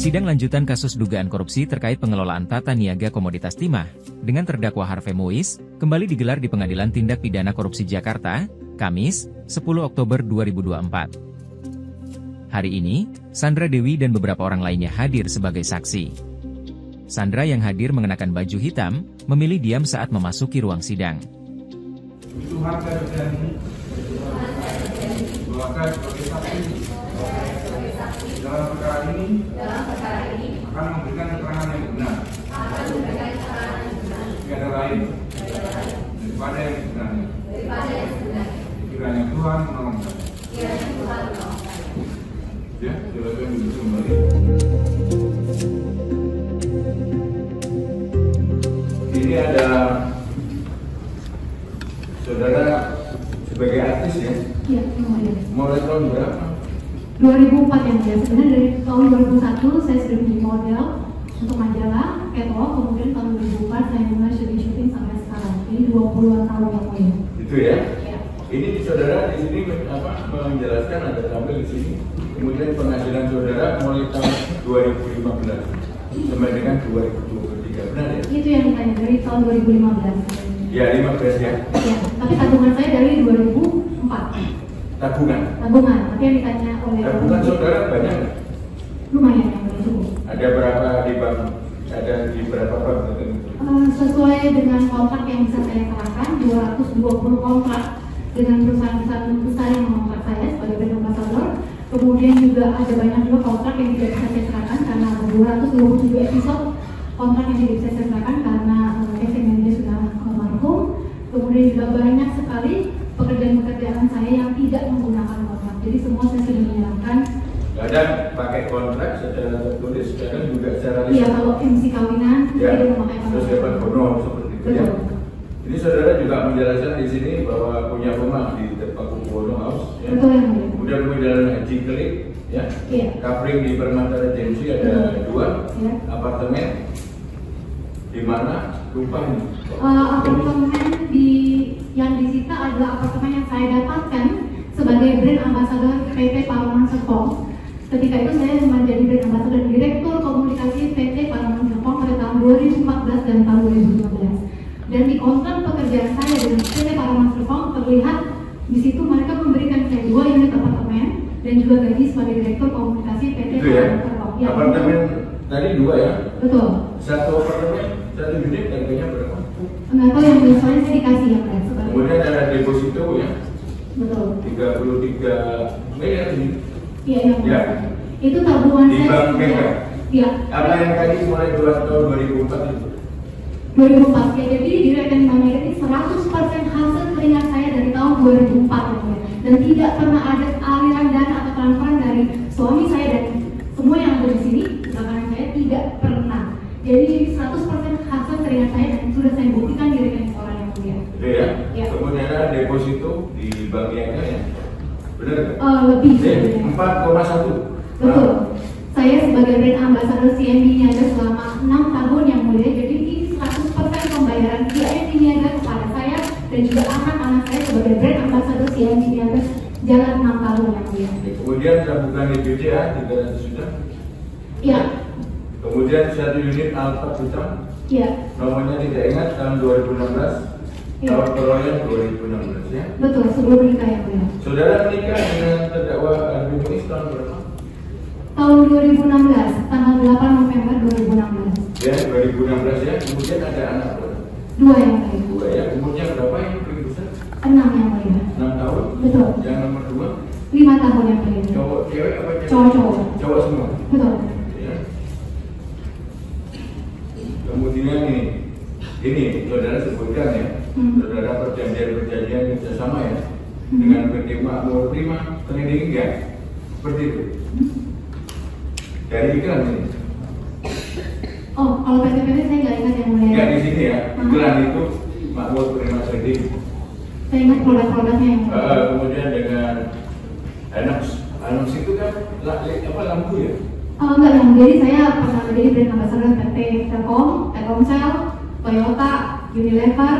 Sidang lanjutan kasus dugaan korupsi terkait pengelolaan tata niaga komoditas timah dengan terdakwa Harvey Mois kembali digelar di Pengadilan Tindak Pidana Korupsi Jakarta, Kamis, 10 Oktober 2024. Hari ini, Sandra Dewi dan beberapa orang lainnya hadir sebagai saksi. Sandra yang hadir mengenakan baju hitam, memilih diam saat memasuki ruang sidang. Tuhan saya berjanji bahwa saya sebagai saksi dalam perkara ini akan memberikan keterangan yang benar, tiada lain daripada yang sebenarnya. Kiranya Tuhan menolong saya. Ya, silakan duduk kembali. Ini ada saudara sebagai artis ya? Iya, mulai tahun berapa? 2004 yang mulia. Sebenarnya dari tahun 2001 saya sudah menjadi model untuk majalah, catwalk, kemudian tahun 2004 saya mulai syuting sampai sekarang. Jadi 20-an tahun yang mulia. Itu ya? Ya. Ini saudara di sini menjelaskan ada tampil di sini. Kemudian penghasilan saudara mulai tahun 2015 sampai dengan 2023, benar ya? Itu yang ditanya dari tahun 2015. Ya, 15 ya? Ya, tapi tabungan saya dari 2004. Tabungan? Tabungan, tapi yang ditanya oleh... Tabungan saudara banyak nggak? Lumayan yang mulia, cukup. Ada berapa di bank? Ada di berapa bank? Sesuai dengan kontrak yang bisa saya kerahkan, 220 kontrak dengan perusahaan-perusahaan besar yang mengontrak saya sebagai brand ambassador. Kemudian juga ada banyak juga kontrak yang tidak bisa saya serahkan karena ada 227 episode kontrak yang tidak bisa saya serahkan karena efeknya sudah almarhum. Kemudian juga banyak sekali pekerjaan-pekerjaan saya yang tidak menggunakan kontrak. Jadi semua saya sudah menyerahkan. Kadang pakai kontrak secara tertulis, kadang juga secara lisan. Iya, kalau MC kawinan Ya, tidak memakai kontrak. terus dapat bonus seperti itu ya. Ini saudara juga menjelaskan di sini bahwa punya rumah di Pakubuwono House. Ya. Betul yang mulia. Kemudian Jalan Haji Klik, ya. Iya. Kapling di Permata Regency ada 2 Ya. apartemen. Di mana lupa ini? Apartemen yang disita adalah apartemen yang saya dapatkan sebagai brand ambassador PT Paroman Serpong. Ketika itu saya menjadi brand ambassador direktur komunikasi PT Paroman Serpong pada tahun 2014 dan tahun 2015. Dan di kontrak pekerjaan saya dengan PT Paroman Serpong terlihat di situ mereka memberikan saya 2 unit apartemen dan juga gaji sebagai direktur komunikasi PT Itu ya. Paroman Serpong. Ya, Apartemen tadi 2 ya. betul. Satu apartemen, 1 unit harganya berapa? Enggak tahu yang biasanya saya dikasih ya Pak. Sebagai... Kemudian ada deposito ya. Betul. 33 miliar ini. Iya, yang Ya. Itu tabungan Di saya. bank Mega. Iya. Apa yang tadi mulai tahun 2004 itu? 2004 ya, jadi di rekening bank Mega ini 100% hasil keringat saya dari tahun 2004 ya. Dan tidak pernah ada aliran dana atau transferan dari suami saya dan semua yang ada di sini belakang saya tidak pernah. Jadi 100% hasil keringat saya dan sudah saya buktikan di rekening orang yang mulia. Itu ya. Ya. Kemudian ada deposito di bank Mega ya. Benar nggak? Lebih sebenarnya. 4,1. Betul. Saya sebagai brand ambassador CMB Niaga selama 6 tahun yang mulia, jadi ini 100% pembayaran CMB Niaga kepada saya dan juga anak-anak saya sebagai brand ambassador CMB Niaga jalan 6 tahun yang mulia. Kemudian tabungan di BCA 300 juta. Iya. Kemudian 1 unit Alfa Hutang. Iya. Nomornya tidak ingat tahun 2016. Iya. Tahun perolehan 2016 ya. Betul, sebelum menikah yang mulia. Saudara menikah dengan terdakwa Harvey Mois tahun berapa? Tahun 2016, tanggal 8 November 2016. Ya, 2016 ya. Kemudian ada anak berapa? 2 yang mulia. 2 ya. Umurnya berapa yang paling besar? 6 yang mulia. 6 tahun. Betul. Yang nomor 2? 5 tahun yang mulia. Cowok, cewek apa cewek? Cowok. Cowok semua. Betul. Ya. Kemudian ini saudara sebutkan ya, saudara perjanjian kerjasama ya dengan PT Makmur Prima, Training enggak? Seperti itu. Dari iklan ini. Oh, kalau PT-PT saya nggak ingat yang mulia. Enggak di sini ya. Iklan itu Makmur Prima Trading. Saya ingat produk-produknya yang mulia. Kemudian dengan Anox itu kan lampu ya? Enggak yang jadi saya pernah menjadi brand ambassador PT Telkom, Telkomsel, Toyota, Unilever,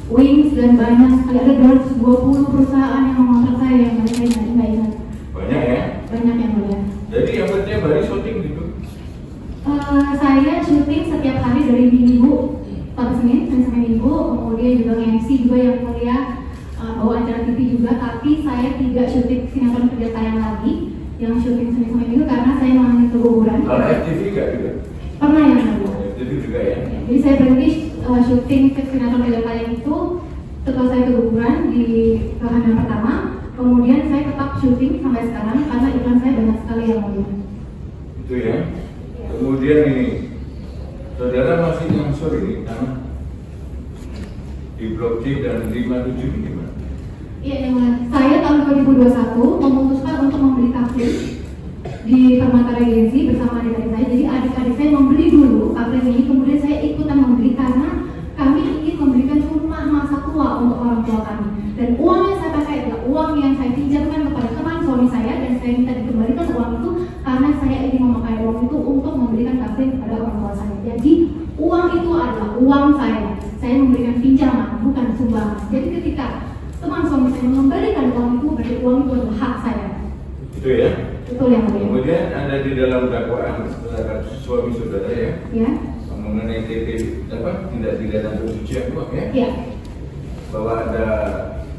Wings dan banyak sekali, ada 220 perusahaan yang mengontrak saya yang saya nggak ingat. Banyak ya? Banyak yang mulia. Jadi yang penting hari syuting gitu. Saya syuting setiap hari dari Minggu sampai Senin sampai Minggu, kemudian juga MC juga yang mulia, bawa acara TV juga. Tapi saya tidak syuting sinetron kerja tayang lagi, yang syuting Senin sampai Minggu karena saya mengalami keguguran. Kalau FTV nggak juga? Pernah yang mulia. FTV juga ya? Jadi saya berhenti syuting sinetron kerja tayang itu setelah saya keguguran di kehamilan pertama. Kemudian saya tetap syuting sampai sekarang karena iklan saya banyak sekali yang mulia. Itu ya. Kemudian ini, saudara masih ngangsur ini karena di Blok C dan 57 ini gimana? Iya, yang mulia. Saya tahun 2021 memutuskan untuk membeli kafe di Permata Regency bersama adik-adik saya. Jadi adik-adik saya membeli dulu kafe ini, kemudian saya ikutan membeli karena kami ingin memberikan rumah masa tua untuk orang tua kami. Dan uang yang saya pakai adalah uang yang saya pinjamkan kepada teman suami saya, dan saya minta dikembalikan uang itu karena saya ingin memakai uang itu untuk memberikan kafe kepada orang tua saya. Jadi uang itu adalah uang saya. Saya memberikan pinjaman, bukan sumbangan. Jadi ketika teman suami saya mengembalikan uang itu, berarti uang itu adalah hak saya. Itu ya. Betul yang mulia. Kemudian ada di dalam dakwaan terhadap suami saudara ya, Ya. mengenai tindak pidana pencucian uang ya, Ya. bahwa ada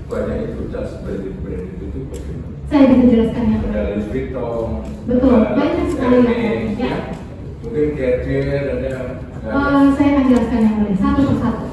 banyak itu tas brand itu bagaimana? Saya bisa jelaskan yang Ada mulia. Louis Vuitton, Betul, ada banyak sekali yang mulia. Hermes, Ya. mungkin Cartier ada. Saya akan jelaskan yang mulia satu persatu.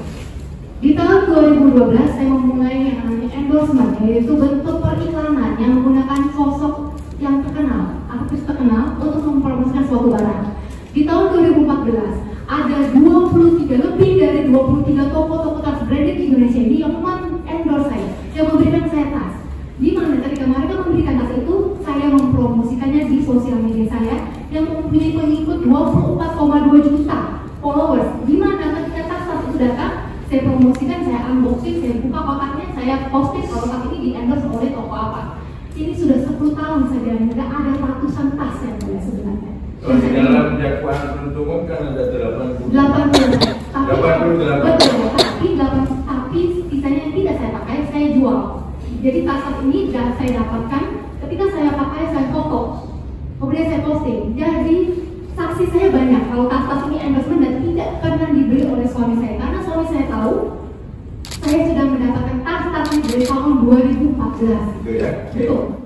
Di tahun 2012 saya memulai yang namanya endorsement, yaitu bentuk periklanan yang menggunakan sosok yang terkenal, artis terkenal untuk mempromosikan suatu barang. Di tahun 2014 ada 23 lebih dari 23 toko-toko tas branded Indonesia ini yang endorse saya, yang memberikan saya tas. Di mana ketika mereka memberikan tas itu, saya mempromosikannya di sosial media saya yang mempunyai pengikut 24,2 juta followers. Di mana ketika tas itu datang, saya promosikan, saya unboxing, saya buka kotaknya, saya posting kalau tas ini di endorse oleh toko apa. Ini sudah 10 tahun saja, tidak ada ratusan tas yang ada sebenarnya. Kalau di dalam dakwaan penuntut umum kan ada 80. 80. Tapi, 88. betul, tapi sisanya yang tidak saya pakai, saya jual. Jadi tas ini saya dapatkan, ketika saya pakai, saya foto, kemudian saya posting. Jadi saksi saya banyak kalau tas-tas ini endorsement dan tidak pernah dibeli oleh suami saya, karena suami saya tahu saya sudah mendapatkan tas-tas ini dari tahun 2014. Itu ya. Betul.